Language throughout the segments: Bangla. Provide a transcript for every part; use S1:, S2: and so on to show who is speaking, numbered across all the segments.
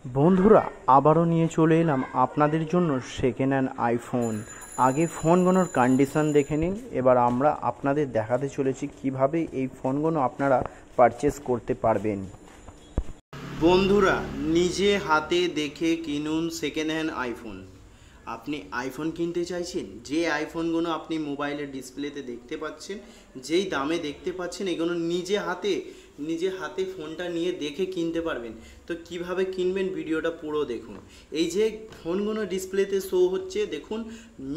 S1: বন্ধুরা আবারও নিয়ে চলে এলাম আপনাদের জন্য সেকেন্ড হ্যান্ড আইফোন। আগে ফোনগুলোর কন্ডিশন দেখে নিন, এবার আমরা আপনাদের দেখাতে চলেছি কিভাবে এই ফোনগুলো আপনারা পারচেস করতে পারবেন। বন্ধুরা নিজে হাতে দেখে কিনুন সেকেন্ড হ্যান্ড আইফোন। আপনি আইফোন কিনতে চাইছেন, যে আইফোনগুলো আপনি মোবাইলের ডিসপ্লেতে দেখতে পাচ্ছেন, যেই দামে দেখতে পাচ্ছেন, এগুলো নিজে হাতে ফোনটা নিয়ে দেখে কিনতে পারবেন। তো কিভাবে কিনবেন ভিডিওটা পুরো দেখুন। এই যে ফোনগুলো ডিসপ্লেতে শো হচ্ছে দেখুন,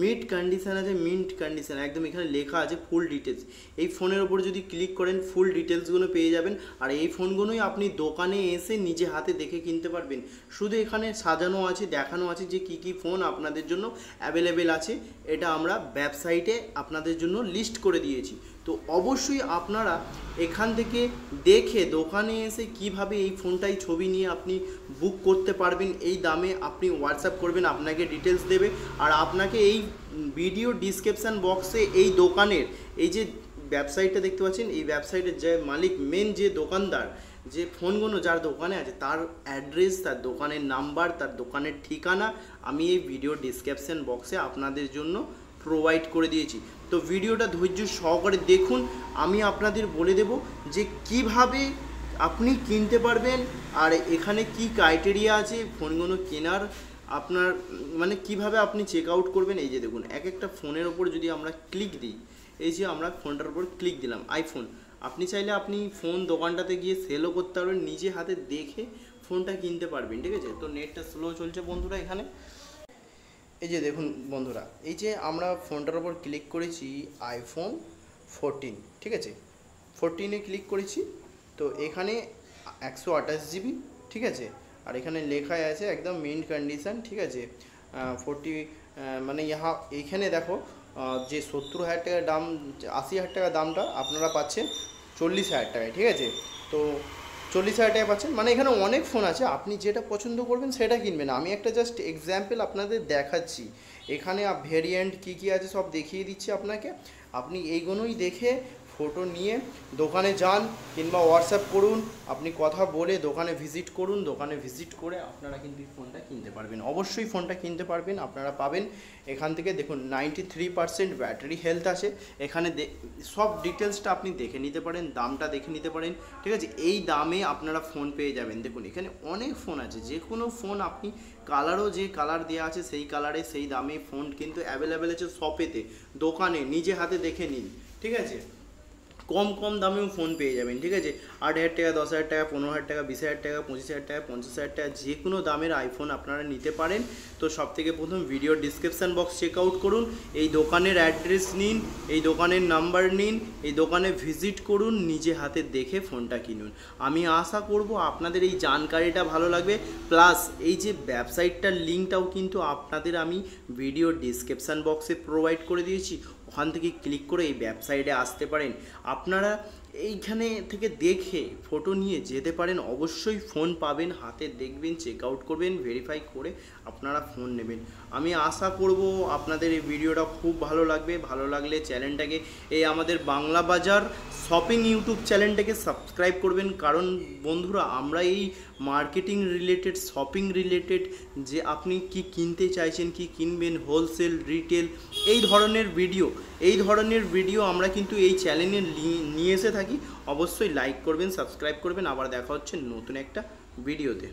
S1: মিড কন্ডিশন আছে, মিন্ট কন্ডিশন একদম, এখানে লেখা আছে ফুল ডিটেলস। এই ফোনের ওপর যদি ক্লিক করেন ফুল ডিটেলসগুলো পেয়ে যাবেন। আর এই ফোনগুলোই আপনি দোকানে এসে নিজে হাতে দেখে কিনতে পারবেন। শুধু এখানে সাজানো আছে, দেখানো আছে যে কি ফোন আপনাদের জন্য অ্যাভেলেবেল আছে। এটা আমরা ওয়েবসাইটে আপনাদের জন্য লিস্ট করে দিয়েছি। তো অবশ্যই আপনারা এখান থেকে দেখে দোকানে এসে কিভাবে এই ফোনটাই ছবি নিয়ে আপনি বুক করতে পারবেন। এই দামে আপনি হোয়াটসঅ্যাপ করবেন, আপনাকে ডিটেলস দেবে। আর আপনাকে এই ভিডিও ডিসক্রিপশান বক্সে এই দোকানের এই যে ওয়েবসাইটটা দেখতে পাচ্ছেন, এই ওয়েবসাইটের যে মালিক, মেন যে দোকানদার, যে ফোনগুলো যার দোকানে আছে, তার অ্যাড্রেস, তার দোকানের নাম্বার, তার দোকানের ঠিকানা আমি এই ভিডিও ডিসক্রিপশান বক্সে আপনাদের জন্য প্রোভাইড করে দিয়েছি। তো ভিডিওটা ধৈর্য সহকারে দেখুন, আমি আপনাদের বলে দেব যে কিভাবে আপনি কিনতে পারবেন আর এখানে কি ক্রাইটেরিয়া আছে ফোনগুলো কেনার, আপনার মানে কিভাবে আপনি চেক আউট করবেন। এই যে দেখুন, এক একটা ফোনের ওপর যদি আমরা ক্লিক দিই, এই যে আমরা ফোনটার উপর ক্লিক দিলাম আইফোন, আপনি চাইলে আপনি ফোন দোকানটাতে গিয়ে সেলও করতে পারবেন, নিজে হাতে দেখে ফোনটা কিনতে পারবেন। ঠিক আছে, তো নেটটা স্লো চলছে বন্ধুরা এখানে। এই যে দেখুন বন্ধুরা, এই যে আমরা ফোনটার ওপর ক্লিক করেছি আইফোন 14, ঠিক আছে, 14-এ ক্লিক করেছি। তো এখানে 128 জিবি, ঠিক আছে। আর এখানে লেখাই আছে একদম মিন্ট কন্ডিশন, ঠিক আছে। 40 মানে এইখানে দেখো যে 70,000 টাকার দাম, 80,000 টাকার দামটা আপনারা পাচ্ছেন 40,000 টাকায়, ঠিক আছে। তো 40,000 টাকা পাচ্ছেন, মানে এখানে অনেক ফোন আছে, আপনি যেটা পছন্দ করবেন সেটা কিনবেন। আমি একটা জাস্ট এক্সাম্পল আপনাদের দেখাচ্ছি। এখানে ভেরিয়েন্ট কী আছে সব দেখিয়ে দিচ্ছি আপনাকে। আপনি এইগুলোই দেখে ফটো নিয়ে দোকানে যান কিংবা হোয়াটসঅ্যাপ করুন, আপনি কথা বলে দোকানে ভিজিট করুন। দোকানে ভিজিট করে আপনারা কিন্তু ফোনটা কিনতে পারবেন, অবশ্যই ফোনটা কিনতে পারবেন। আপনারা পাবেন এখান থেকে দেখুন 93% ব্যাটারি হেলথ আছে। এখানে সব ডিটেলসটা আপনি দেখে নিতে পারেন, দামটা দেখে নিতে পারেন, ঠিক আছে। এই দামে আপনারা ফোন পেয়ে যাবেন। দেখুন এখানে অনেক ফোন আছে, যে কোনো ফোন আপনি কালারও যে কালার দেওয়া আছে সেই কালারে সেই দামে ফোন কিন্তু অ্যাভেলেবেল আছে শপেতে, দোকানে নিজে হাতে দেখে নিন, ঠিক আছে। কম দামেও ফোন পেয়ে যাবেন, ঠিক আছে। 8,000 টাকা, 10,000 টাকা, 15,000 টাকা, 20,000 টাকা, 25,000 টাকা, 50,000 টাকা, যে কোনো দামের আইফোন আপনারা নিতে পারেন। তো সবথেকে প্রথম video description box check out করুন, এই দোকানের অ্যাড্রেস নিন, এই দোকানের নাম্বার নিন, এই দোকানে ভিজিট করুন, নিজে হাতে দেখে ফোনটা কিনুন। আমি আশা করব আপনাদের এই জানকারিটা ভালো লাগবে। প্লাস এই যে ওয়েবসাইটটার লিঙ্কটাও কিন্তু আপনাদের আমি ভিডিও ডিসক্রিপশান বক্সে প্রোভাইড করে দিয়েছি, ওখান থেকে ক্লিক করে এই ওয়েবসাইটে আসতে পারেন। আপনারা এইখানে থেকে দেখে ফটো নিয়ে যেতে পারেন, অবশ্যই ফোন পাবেন, হাতে দেখবেন, চেক আউট করবেন, ভেরিফাই করে আপনারা ফোন নেবেন। আমি আশা করব আপনাদের এই ভিডিওটা খুব ভালো লাগবে। ভালো লাগলে চ্যানেলটাকে, এই আমাদের বাংলা বাজার শপিং ইউটিউব চ্যানেলটাকে সাবস্ক্রাইব করবেন। কারণ বন্ধুরা আমরা এই মার্কেটিং রিলেটেড, শপিং রিলেটেড, যে আপনি কি কিনতে চাইছেন, কি কিনবেন, হোলসেল, রিটেল, এই ধরনের ভিডিও আমরা কিন্তু এই চ্যানেলে নিয়ে এসে থাকি। অবশ্যই লাইক করবেন, সাবস্ক্রাইব করবেন। আবার দেখা হচ্ছে নতুন একটা ভিডিওতে।